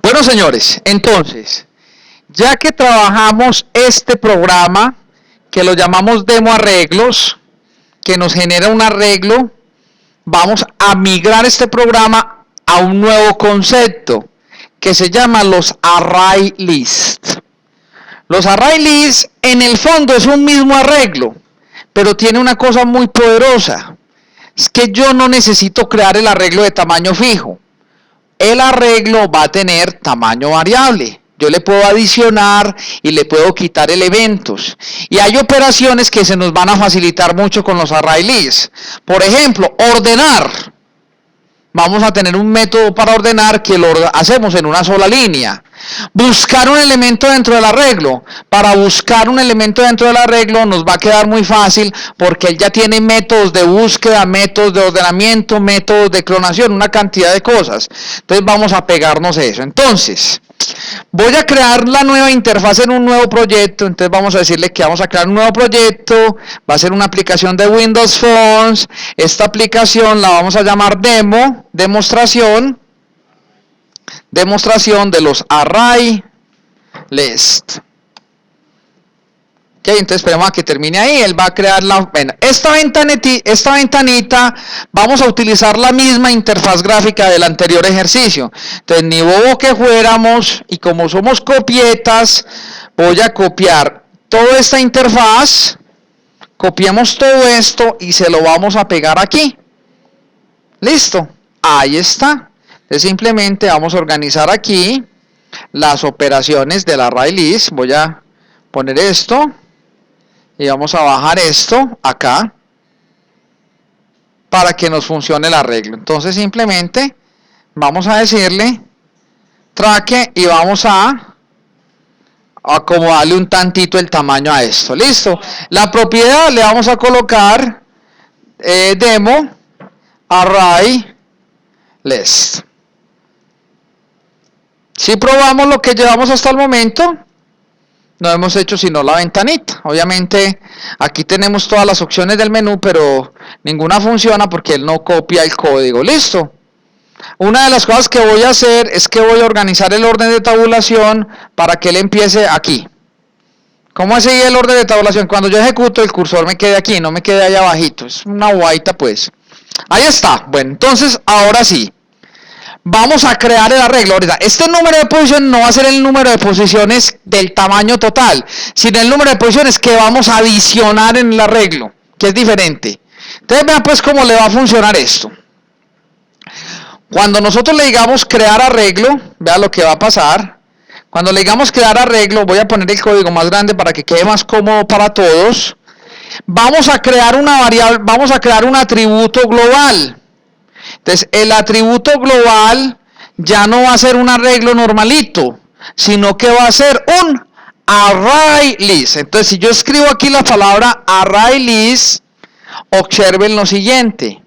Bueno, señores, entonces, ya que trabajamos este programa, que lo llamamos demo arreglos, que nos genera un arreglo, vamos a migrar este programa a un nuevo concepto, que se llama los array list. Los array list, en el fondo, es un mismo arreglo, pero tiene una cosa muy poderosa. Es que yo no necesito crear el arreglo de tamaño fijo. El arreglo va a tener tamaño variable. Yo le puedo adicionar y le puedo quitar elementos. Y hay operaciones que se nos van a facilitar mucho con los array lists. Por ejemplo, ordenar. Vamos a tener un método para ordenar que lo hacemos en una sola línea. Buscar un elemento dentro del arreglo. Para buscar un elemento dentro del arreglo nos va a quedar muy fácil porque él ya tiene métodos de búsqueda, métodos de ordenamiento, métodos de clonación, una cantidad de cosas. Entonces vamos a pegarnos eso. Entonces, voy a crear la nueva interfaz en un nuevo proyecto. Entonces vamos a decirle que vamos a crear un nuevo proyecto. Va a ser una aplicación de Windows Forms. Esta aplicación la vamos a llamar demo, demostración de los array list. Ok, entonces esperemos a que termine ahí. Él va a crear esta ventanita. Vamos a utilizar la misma interfaz gráfica del anterior ejercicio. Entonces, ni bobo que fuéramos, y como somos copietas, voy a copiar toda esta interfaz. Copiamos todo esto y se lo vamos a pegar aquí. Listo, ahí está. Entonces simplemente vamos a organizar aquí las operaciones del array list. Voy a poner esto y vamos a bajar esto acá para que nos funcione el arreglo. Entonces simplemente vamos a decirle traque y vamos a acomodarle un tantito el tamaño a esto. Listo. La propiedad le vamos a colocar demo array list. Si probamos lo que llevamos hasta el momento, no hemos hecho sino la ventanita. Obviamente aquí tenemos todas las opciones del menú, pero ninguna funciona porque él no copia el código. Listo. Una de las cosas que voy a hacer es que voy a organizar el orden de tabulación para que él empiece aquí. ¿Cómo es el orden de tabulación? Cuando yo ejecuto, el cursor me quede aquí, no me quede allá abajito. Es una guaita, pues. Ahí está. Bueno, entonces ahora sí. Vamos a crear el arreglo. Ahorita, este número de posiciones no va a ser el número de posiciones del tamaño total, sino el número de posiciones que vamos a adicionar en el arreglo, que es diferente. Entonces vean pues cómo le va a funcionar esto. Cuando nosotros le digamos crear arreglo, vean lo que va a pasar. Cuando le digamos crear arreglo, voy a poner el código más grande para que quede más cómodo para todos. Vamos a crear una variable, vamos a crear un atributo global. Entonces, el atributo global ya no va a ser un arreglo normalito, sino que va a ser un array list. Entonces, si yo escribo aquí la palabra array list, observen lo siguiente.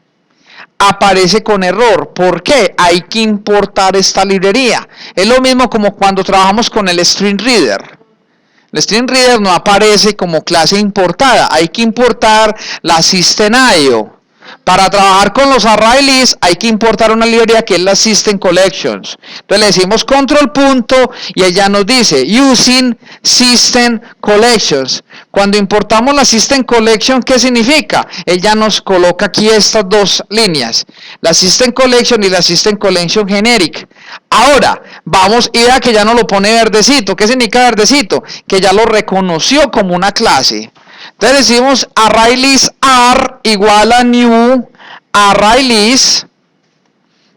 Aparece con error. ¿Por qué? Hay que importar esta librería. Es lo mismo como cuando trabajamos con el string reader. El string reader no aparece como clase importada. Hay que importar la system.io. Para trabajar con los array lists hay que importar una librería que es la System Collections. Entonces le decimos control punto y ella nos dice using System Collections. Cuando importamos la System Collection, ¿qué significa? Ella nos coloca aquí estas dos líneas, la System Collection y la System Collection Generic. Ahora, vamos y vea que ya nos lo pone verdecito. ¿Qué significa verdecito? Que ya lo reconoció como una clase. Entonces decimos array list ar igual a new array list.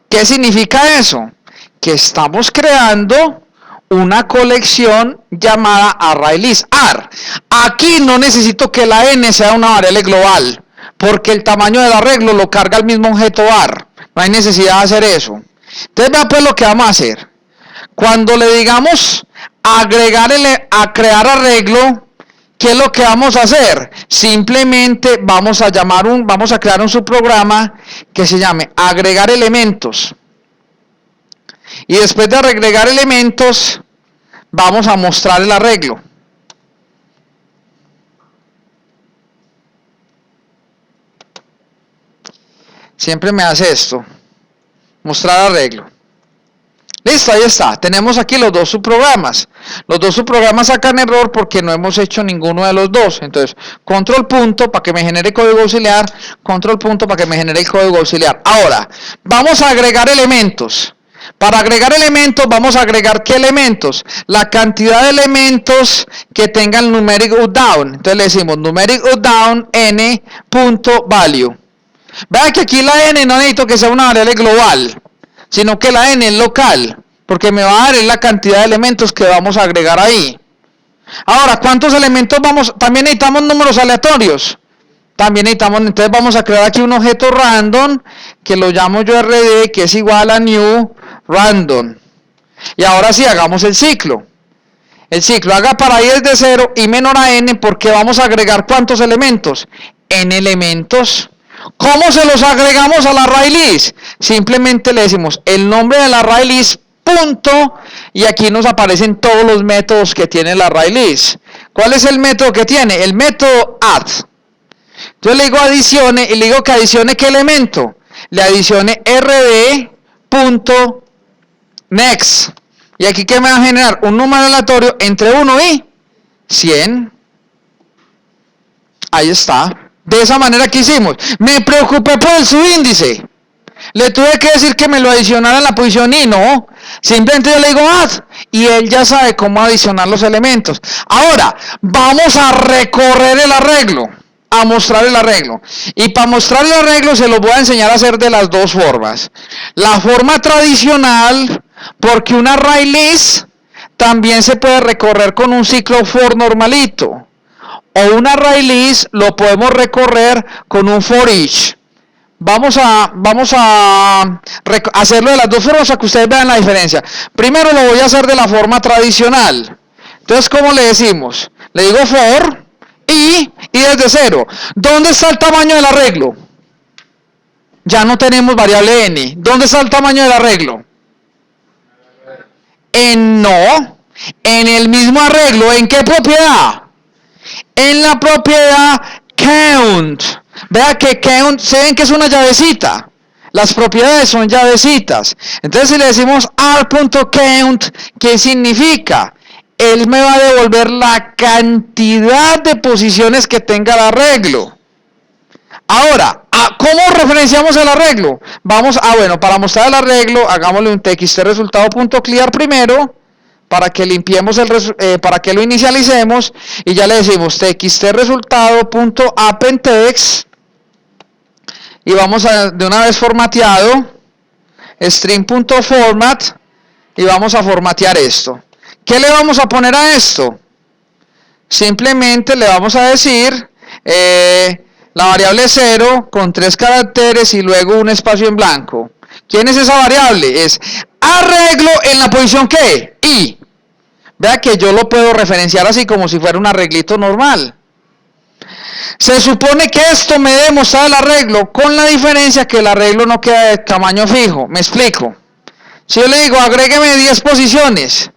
¿Qué significa eso? Que estamos creando una colección llamada array list ar. Aquí no necesito que la n sea una variable global, porque el tamaño del arreglo lo carga el mismo objeto ar. No hay necesidad de hacer eso. Entonces vean pues lo que vamos a hacer. Cuando le digamos agregarle a crear arreglo, ¿qué es lo que vamos a hacer? Simplemente vamos a crear un subprograma que se llame agregar elementos. Y después de agregar elementos, vamos a mostrar el arreglo. Siempre me hace esto. Mostrar arreglo. Listo, ahí está. Tenemos aquí los dos subprogramas. Los dos subprogramas sacan error porque no hemos hecho ninguno de los dos. Entonces, control punto para que me genere código auxiliar, control punto para que me genere el código auxiliar. Ahora, vamos a agregar elementos. Para agregar elementos, vamos a agregar ¿qué elementos? La cantidad de elementos que tengan numeric down. Entonces le decimos numeric down n.value. Vean que aquí la n no necesito que sea una variable global, sino que la n es local, porque me va a dar la cantidad de elementos que vamos a agregar ahí. Ahora, ¿cuántos elementos vamos? También necesitamos números aleatorios. También necesitamos, entonces vamos a crear aquí un objeto random, que lo llamo yo rd, que es igual a new random. Y ahora sí, hagamos el ciclo. El ciclo, haga para i desde 0 y menor a n, porque vamos a agregar ¿cuántos elementos? N elementos. ¿Cómo se los agregamos al array list? Simplemente le decimos el nombre del array list, punto, y aquí nos aparecen todos los métodos que tiene el array list. ¿Cuál es el método que tiene? El método add. Entonces le digo adicione, y le digo que adicione ¿qué elemento? Le adicione rd.next. Y aquí ¿qué me va a generar? Un número aleatorio entre 1 y 100. Ahí está. De esa manera que hicimos. Me preocupé por el subíndice. Le tuve que decir que me lo adicionara en la posición y no. Simplemente yo le digo add y él ya sabe cómo adicionar los elementos. Ahora, vamos a recorrer el arreglo. A mostrar el arreglo. Y para mostrar el arreglo se los voy a enseñar a hacer de las dos formas. La forma tradicional, porque un array list también se puede recorrer con un ciclo for normalito. O un array list lo podemos recorrer con un for each. Vamos a hacerlo de las dos formas para que ustedes vean la diferencia. Primero lo voy a hacer de la forma tradicional. Entonces, ¿cómo le decimos? Le digo for y desde 0. ¿Dónde está el tamaño del arreglo? Ya no tenemos variable n. ¿Dónde está el tamaño del arreglo? En el mismo arreglo. ¿En qué propiedad? En la propiedad count. Vea que count, ¿se ven que es una llavecita? Las propiedades son llavecitas. Entonces si le decimos r.count, ¿qué significa? Él me va a devolver la cantidad de posiciones que tenga el arreglo. Ahora, ¿cómo referenciamos el arreglo? Bueno, para mostrar el arreglo, hagámosle un txtResultado.clear primero, para que limpiemos para que lo inicialicemos, y ya le decimos txtResultado.appendText, y vamos de una vez formateado, string.format, y vamos a formatear esto. ¿Qué le vamos a poner a esto? Simplemente le vamos a decir la variable 0 con 3 caracteres y luego un espacio en blanco. ¿Quién es esa variable? Es arreglo en la posición ¿qué? I. Vea que yo lo puedo referenciar así como si fuera un arreglito normal. Se supone que esto me debe mostrar el arreglo, con la diferencia que el arreglo no queda de tamaño fijo. Me explico. Si yo le digo agrégueme 10 posiciones,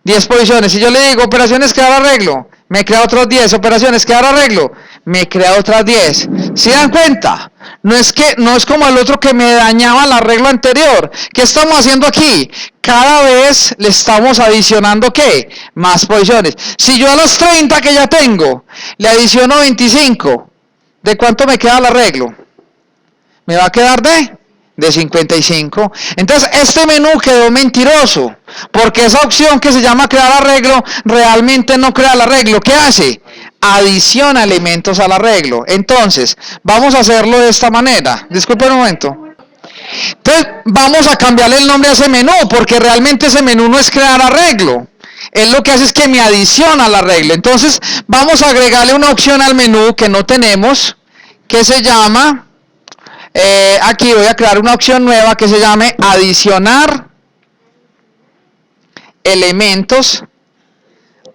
10 posiciones. Si yo le digo operaciones crear arreglo, me crea otros 10. Operaciones crear arreglo, me crea otras 10. ¿Se dan cuenta? No es como el otro que me dañaba el arreglo anterior. ¿Qué estamos haciendo aquí? Cada vez le estamos adicionando ¿qué? Más posiciones. Si yo a las 30 que ya tengo le adiciono 25, ¿de cuánto me queda el arreglo? Me va a quedar de 55. Entonces este menú quedó mentiroso, porque esa opción que se llama crear arreglo realmente no crea el arreglo. ¿Qué hace? Adiciona elementos al arreglo. Entonces vamos a hacerlo de esta manera. Disculpen un momento. Entonces vamos a cambiarle el nombre a ese menú, porque realmente ese menú no es crear arreglo. Él lo que hace es que me adiciona al arreglo. Entonces vamos a agregarle una opción al menú que no tenemos, que se llama aquí voy a crear una opción nueva que se llame adicionar elementos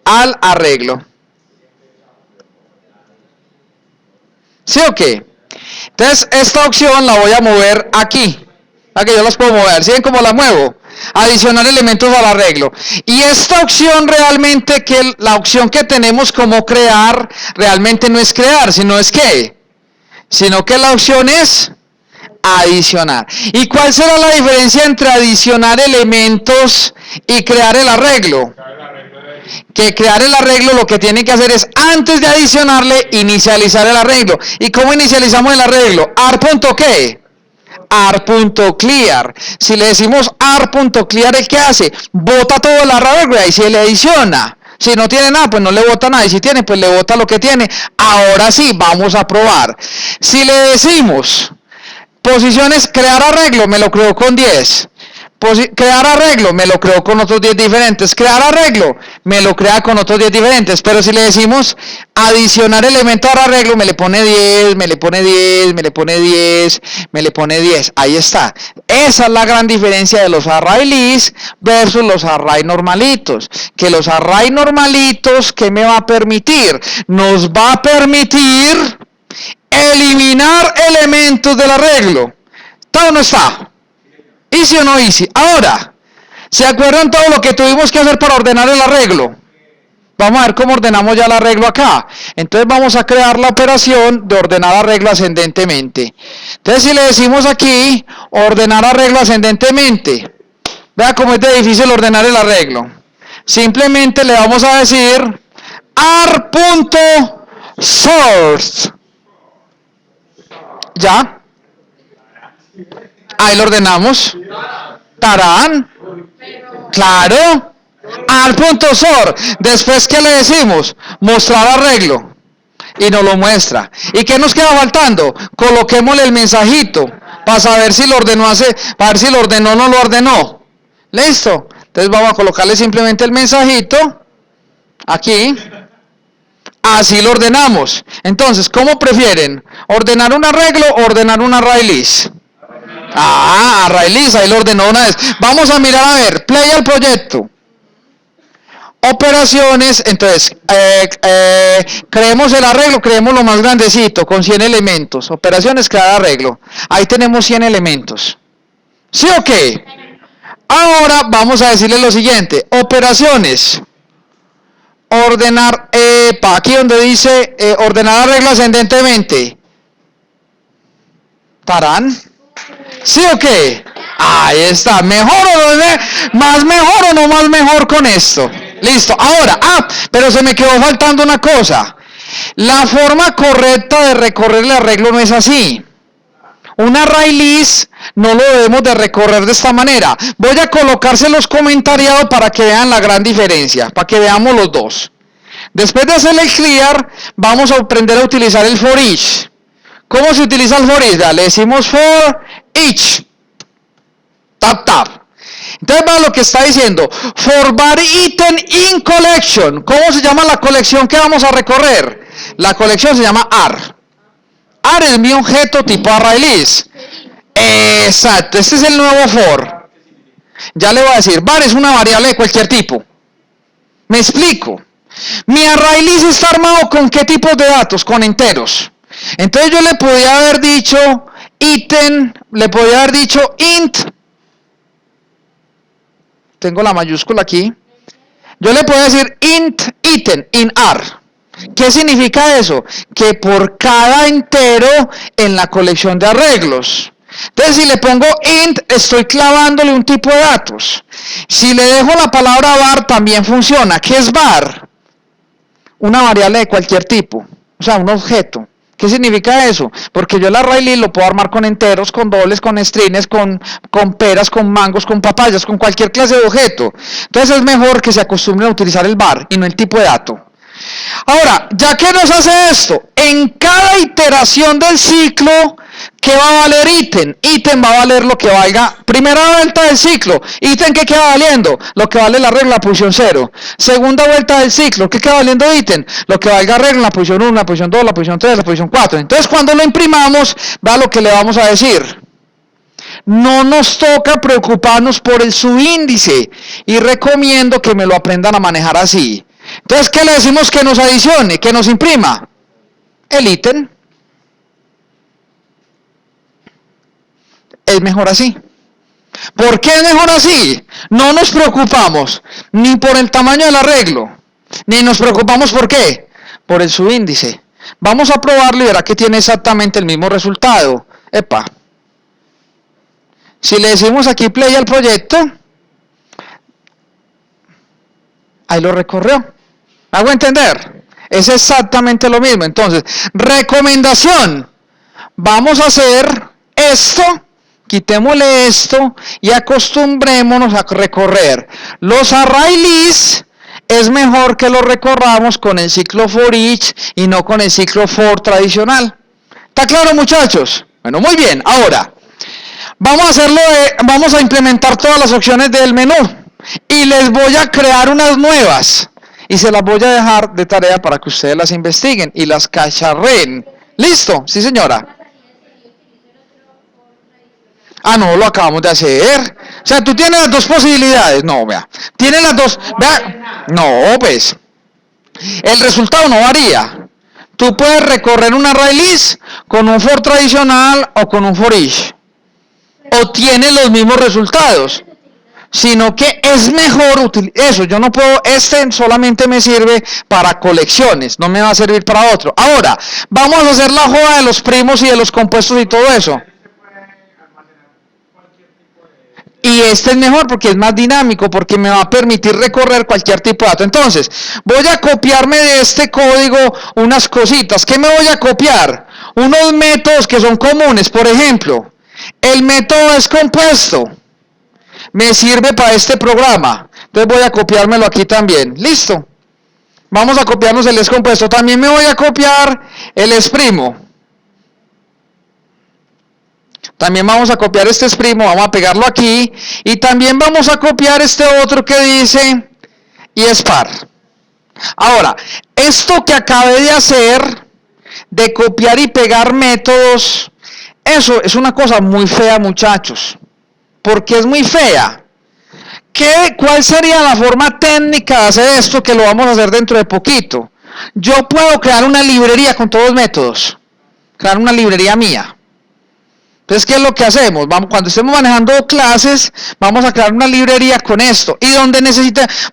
al arreglo. ¿Sí o qué? Entonces esta opción la voy a mover aquí, para que yo las puedo mover. ¿Sí ven cómo la muevo? Adicionar elementos al arreglo. Y esta opción realmente, la opción que tenemos como crear, realmente no es crear, sino es ¿qué? Sino que la opción es Adicionar. ¿Y cuál será la diferencia entre adicionar elementos y crear el arreglo? Que crear el arreglo lo que tiene que hacer es, antes de adicionarle, inicializar el arreglo. ¿Y cómo inicializamos el arreglo? ¿Ar.qué? Ar.clear. Si le decimos ar.clear, ¿el qué hace? Bota todo el arreglo y se le adiciona. Si no tiene nada, pues no le bota nada. Y si tiene, pues le bota lo que tiene. Ahora sí, vamos a probar. Si le decimos posiciones, crear arreglo, me lo creo con 10. Crear arreglo, me lo creo con otros 10 diferentes. Crear arreglo, me lo crea con otros 10 diferentes. Pero si le decimos adicionar elemento al arreglo, me le pone 10, me le pone 10, me le pone 10, me le pone 10. Ahí está. Esa es la gran diferencia de los array list versus los array normalitos. Que los array normalitos, ¿qué me va a permitir? Nos va a permitir eliminar elementos del arreglo. ¿Está o no está? ¿Easy o no easy? Ahora, ¿se acuerdan todo lo que tuvimos que hacer para ordenar el arreglo? Vamos a ver cómo ordenamos ya el arreglo acá. Entonces vamos a crear la operación de ordenar arreglo ascendentemente. Entonces si le decimos aquí, ordenar arreglo ascendentemente, vea cómo es de difícil ordenar el arreglo. Simplemente le vamos a decir ar.source. ¿Ya? Ahí lo ordenamos. Tarán. Claro. Ar.sort. Después, ¿qué le decimos? Mostrar arreglo. Y nos lo muestra. ¿Y qué nos queda faltando? Coloquémosle el mensajito para saber si lo ordenó, para ver si lo ordenó o no lo ordenó. ¿Listo? Entonces vamos a colocarle simplemente el mensajito. Aquí. Así lo ordenamos. Entonces, ¿cómo prefieren? ¿Ordenar un arreglo o ordenar un array list? Array list, ahí lo ordenó una vez. Vamos a mirar, a ver, play al proyecto. Operaciones, entonces, creemos el arreglo, creemos lo más grandecito, con 100 elementos. Operaciones, crear arreglo. Ahí tenemos 100 elementos. ¿Sí o qué? Ahora vamos a decirle lo siguiente. Operaciones. Ordenar, aquí donde dice ordenar arreglo ascendentemente. ¿Tarán? ¿Sí o qué? Ahí está. ¿Mejor o no? ¿Más mejor o no más mejor con esto? Listo. Ahora, pero se me quedó faltando una cosa. La forma correcta de recorrer el arreglo no es así. Un array list no lo debemos de recorrer de esta manera. Voy a colocárselos comentariados para que vean la gran diferencia, para que veamos los dos. Después de hacer el clear, vamos a aprender a utilizar el for each. ¿Cómo se utiliza el for each? Le decimos for each. Tap, tap. Entonces vean lo que está diciendo. For var item in collection. ¿Cómo se llama la colección que vamos a recorrer? La colección se llama AR. AR es mi objeto tipo array list. Exacto, este es el nuevo for. Ya le voy a decir, var es una variable de cualquier tipo. Me explico. Mi array list está armado con qué tipos de datos, con enteros. Entonces yo le podía haber dicho item, le podía haber dicho int. Tengo la mayúscula aquí. Yo le puedo decir int item in AR. ¿Qué significa eso? Que por cada entero en la colección de arreglos. Entonces, si le pongo int, estoy clavándole un tipo de datos. Si le dejo la palabra var, también funciona. ¿Qué es var? Una variable de cualquier tipo. O sea, un objeto. ¿Qué significa eso? Porque yo el array list lo puedo armar con enteros, con dobles, con strings, con peras, con mangos, con papayas, con cualquier clase de objeto. Entonces, es mejor que se acostumbren a utilizar el var y no el tipo de dato. Ahora, ¿ya qué nos hace esto? En cada iteración del ciclo, ¿qué va a valer ítem? Ítem va a valer lo que valga. Primera vuelta del ciclo, ítem, ¿qué queda valiendo? Lo que vale la regla, la posición 0. Segunda vuelta del ciclo, ¿qué queda valiendo ítem? Lo que valga regla, la posición 1, la posición 2, la posición 3, la posición 4. Entonces, cuando lo imprimamos, vea lo que le vamos a decir. No nos toca preocuparnos por el subíndice y recomiendo que me lo aprendan a manejar así. Entonces, ¿qué le decimos que nos adicione, que nos imprima? El ítem. Es mejor así. ¿Por qué es mejor así? No nos preocupamos ni por el tamaño del arreglo, ni nos preocupamos por qué, por el subíndice. Vamos a probarlo y verá que tiene exactamente el mismo resultado. Epa. Si le decimos aquí play al proyecto, ahí lo recorrió. ¿Me hago entender? Es exactamente lo mismo. Entonces, recomendación. Vamos a hacer esto, quitémosle esto y acostumbrémonos a recorrer. Los array lists es mejor que los recorramos con el ciclo for each y no con el ciclo for tradicional. ¿Está claro, muchachos? Bueno, muy bien. Ahora, vamos a implementar todas las opciones del menú y les voy a crear unas nuevas y se las voy a dejar de tarea para que ustedes las investiguen y las cacharreen. ¿Listo? Sí, señora. Ah, no, lo acabamos de hacer. O sea, tú tienes las dos posibilidades. No, vea. Tienes las dos. Vea. No, pues. El resultado no varía. Tú puedes recorrer un array list con un for tradicional o con un for each. O tienes los mismos resultados. Sino que es mejor eso. Yo no puedo, solamente me sirve para colecciones. No me va a servir para otro. Ahora, vamos a hacer la joda de los primos y de los compuestos y todo eso. Y este es mejor porque es más dinámico, porque me va a permitir recorrer cualquier tipo de dato. Entonces, voy a copiarme de este código unas cositas. ¿Qué me voy a copiar? Unos métodos que son comunes. Por ejemplo, el método es compuesto. Me sirve para este programa. Entonces voy a copiármelo aquí también. ¿Listo? Vamos a copiarnos el es compuesto. También me voy a copiar el es primo. También vamos a copiar este es primo, vamos a pegarlo aquí. Y también vamos a copiar este otro que dice y es par. Ahora, esto que acabé de hacer, de copiar y pegar métodos, eso es una cosa muy fea, muchachos. ¿Por qué es muy fea? ¿Cuál sería la forma técnica de hacer esto que lo vamos a hacer dentro de poquito? Yo puedo crear una librería con todos los métodos. Crear una librería mía. Entonces, ¿qué es lo que hacemos? Cuando estemos manejando clases, vamos a crear una librería con esto. Y donde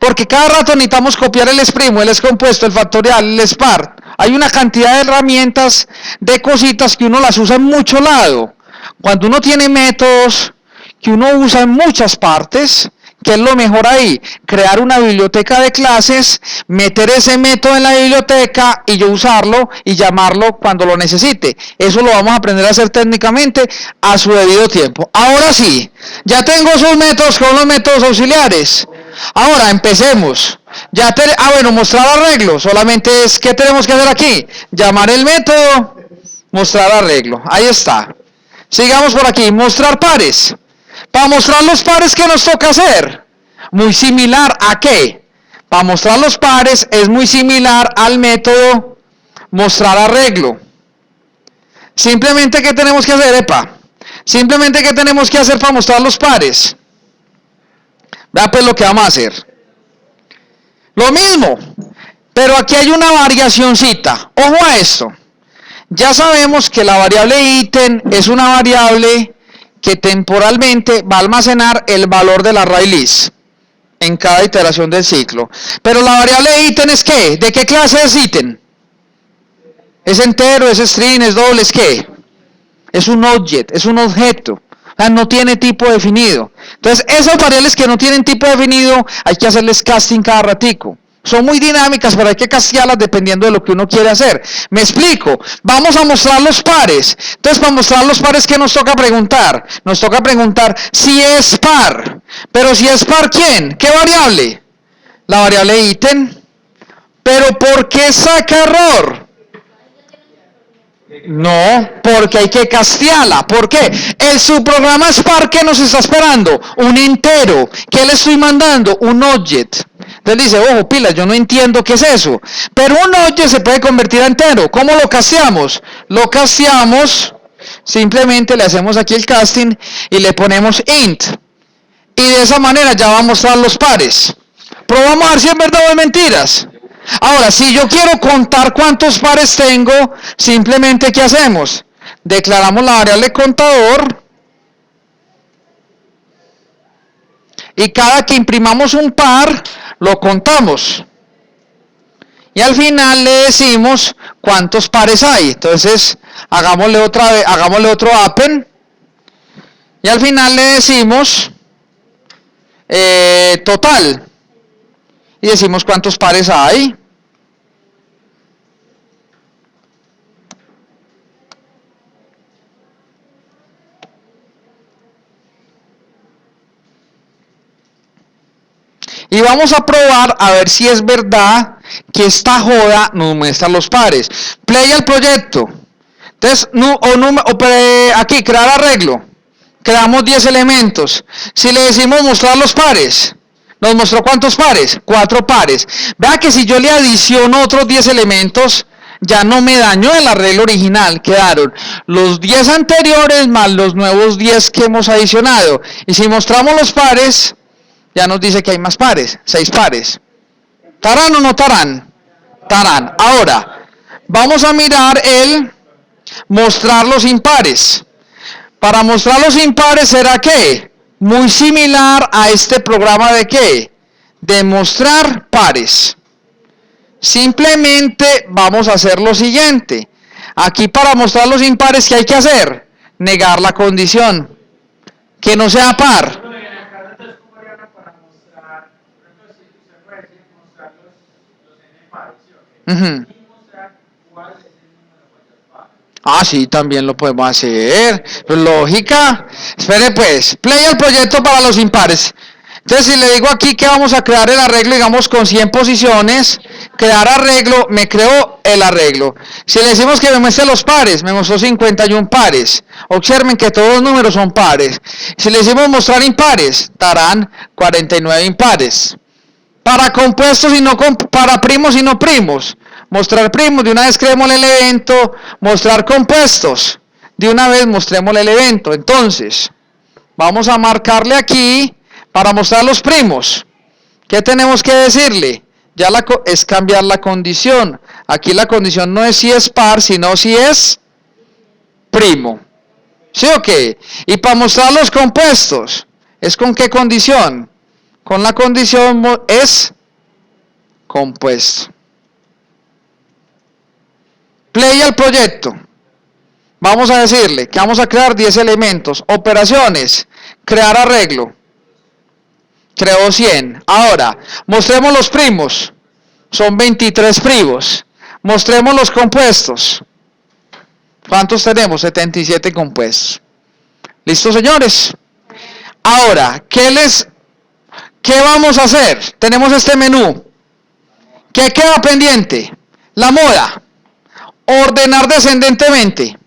porque cada rato necesitamos copiar el es primo, el es compuesto, el factorial, el es par. Hay una cantidad de herramientas, de cositas que uno las usa en mucho lado. Cuando uno tiene métodos que uno usa en muchas partes, ¿qué es lo mejor ahí? Crear una biblioteca de clases, meter ese método en la biblioteca y yo usarlo y llamarlo cuando lo necesite. Eso lo vamos a aprender a hacer técnicamente a su debido tiempo. Ahora sí, ya tengo sus métodos con los métodos auxiliares. Ahora empecemos. Bueno, mostrar arreglo. Solamente es, ¿qué tenemos que hacer aquí? Llamar el método, mostrar arreglo. Ahí está. Sigamos por aquí, mostrar pares. Para mostrar los pares, ¿qué nos toca hacer? Muy similar a ¿qué? Para mostrar los pares es muy similar al método mostrar arreglo. Simplemente, ¿qué tenemos que hacer, Simplemente, ¿qué tenemos que hacer para mostrar los pares? Vea pues lo que vamos a hacer. Lo mismo, pero aquí hay una variacioncita. Ojo a esto. Ya sabemos que la variable ítem es una variable que temporalmente va a almacenar el valor del array list en cada iteración del ciclo. Pero la variable ítem es ¿qué? ¿De qué clase es ítem? ¿Es entero, es string, es doble, es qué? Es un object, es un objeto. O sea, no tiene tipo definido. Entonces, esas variables que no tienen tipo definido, hay que hacerles casting cada ratico. Son muy dinámicas, pero hay que castearlas dependiendo de lo que uno quiere hacer. Me explico. Vamos a mostrar los pares. Entonces, para mostrar los pares, ¿qué nos toca preguntar? Nos toca preguntar si es par. Pero si es par, ¿quién? ¿Qué variable? La variable ítem. ¿Pero por qué saca error? No, porque hay que castearla. ¿Por qué? El subprograma es par, ¿qué nos está esperando? Un entero. ¿Qué le estoy mandando? Un object. Entonces dice, ojo, pila, yo no entiendo qué es eso. Pero un object se puede convertir a entero. ¿Cómo lo casteamos? Lo casteamos, simplemente le hacemos aquí el casting y le ponemos int. Y de esa manera ya va a mostrar los pares. Probamos a ver si es verdad o es mentiras. Ahora, si yo quiero contar cuántos pares tengo, simplemente ¿qué hacemos? Declaramos la variable contador. Y cada que imprimamos un par, lo contamos. Y al final le decimos cuántos pares hay. Entonces, hagámosle otro append. Y al final le decimos total. Y decimos cuántos pares hay. Y vamos a probar a ver si es verdad que esta joda nos muestra los pares. Play al proyecto. Entonces, aquí, crear arreglo. Creamos 10 elementos. Si le decimos mostrar los pares, ¿nos mostró cuántos pares? 4 pares. Vea que si yo le adiciono otros 10 elementos, ya no me dañó el arreglo original. Quedaron los 10 anteriores más los nuevos 10 que hemos adicionado. Y si mostramos los pares, ya nos dice que hay más pares, 6 pares. ¿Tarán o no tarán? Tarán. Ahora, vamos a mirar el mostrar los impares. Para mostrar los impares, ¿será qué? Muy similar a este programa de ¿qué? De mostrar pares. Simplemente vamos a hacer lo siguiente. Aquí para mostrar los impares, ¿qué hay que hacer? Negar la condición. Que no sea par. Uh-huh. Ah, sí, también lo podemos hacer. Lógica. Espere pues, play al proyecto para los impares. Entonces, si le digo aquí que vamos a crear el arreglo, digamos, con 100 posiciones, crear arreglo, me creó el arreglo. Si le decimos que me muestre los pares, me mostró 51 pares. Observen que todos los números son pares. Si le decimos mostrar impares, darán 49 impares. Para compuestos y no para primos y no primos. Mostrar primos, de una vez creemos el evento. Mostrar compuestos, de una vez mostremos el evento. Entonces, vamos a marcarle aquí para mostrar los primos. ¿Qué tenemos que decirle? Ya es cambiar la condición. Aquí la condición no es si es par, sino si es primo. ¿Sí o qué? Y para mostrar los compuestos, ¿es con qué condición? Con la condición es compuesto. Play al proyecto. Vamos a decirle que vamos a crear 10 elementos. Operaciones. Crear arreglo. Creó 100. Ahora, mostremos los primos. Son 23 primos. Mostremos los compuestos. ¿Cuántos tenemos? 77 compuestos. ¿Listo, señores? Ahora, ¿qué vamos a hacer? Tenemos este menú. ¿Qué queda pendiente? La moda. Ordenar descendentemente.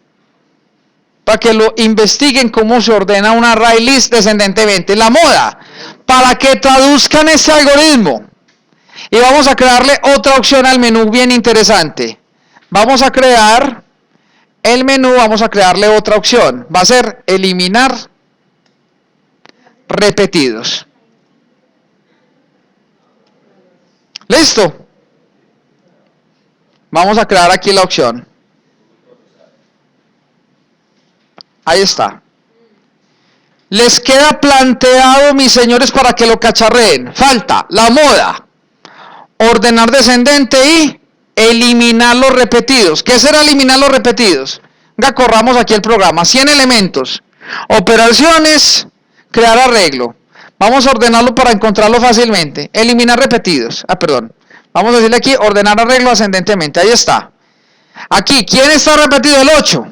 Para que lo investiguen cómo se ordena una array list descendentemente. La moda. Para que traduzcan este algoritmo. Y vamos a crearle otra opción al menú bien interesante. Vamos a crear el menú, vamos a crearle otra opción. Va a ser eliminar repetidos. ¿Listo? Vamos a crear aquí la opción. Ahí está. Les queda planteado, mis señores, para que lo cacharreen. Falta la moda, ordenar descendente y eliminar los repetidos. ¿Qué será eliminar los repetidos? Venga, corramos aquí el programa. 100 elementos. Operaciones, crear arreglo. Vamos a ordenarlo para encontrarlo fácilmente. Eliminar repetidos. Vamos a decirle aquí, ordenar arreglo ascendentemente. Ahí está. Aquí, ¿quién está repetido? El 8.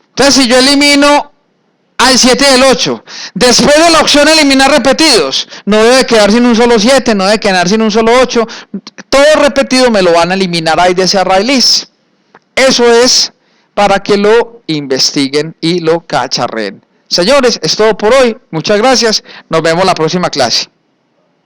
Entonces, si yo elimino al 7 del 8, después de la opción eliminar repetidos, no debe quedar sin un solo 7, no debe quedar sin un solo 8. Todo repetido me lo van a eliminar ahí de ese array list. Eso es para que lo investiguen y lo cacharren. Señores, es todo por hoy. Muchas gracias. Nos vemos la próxima clase.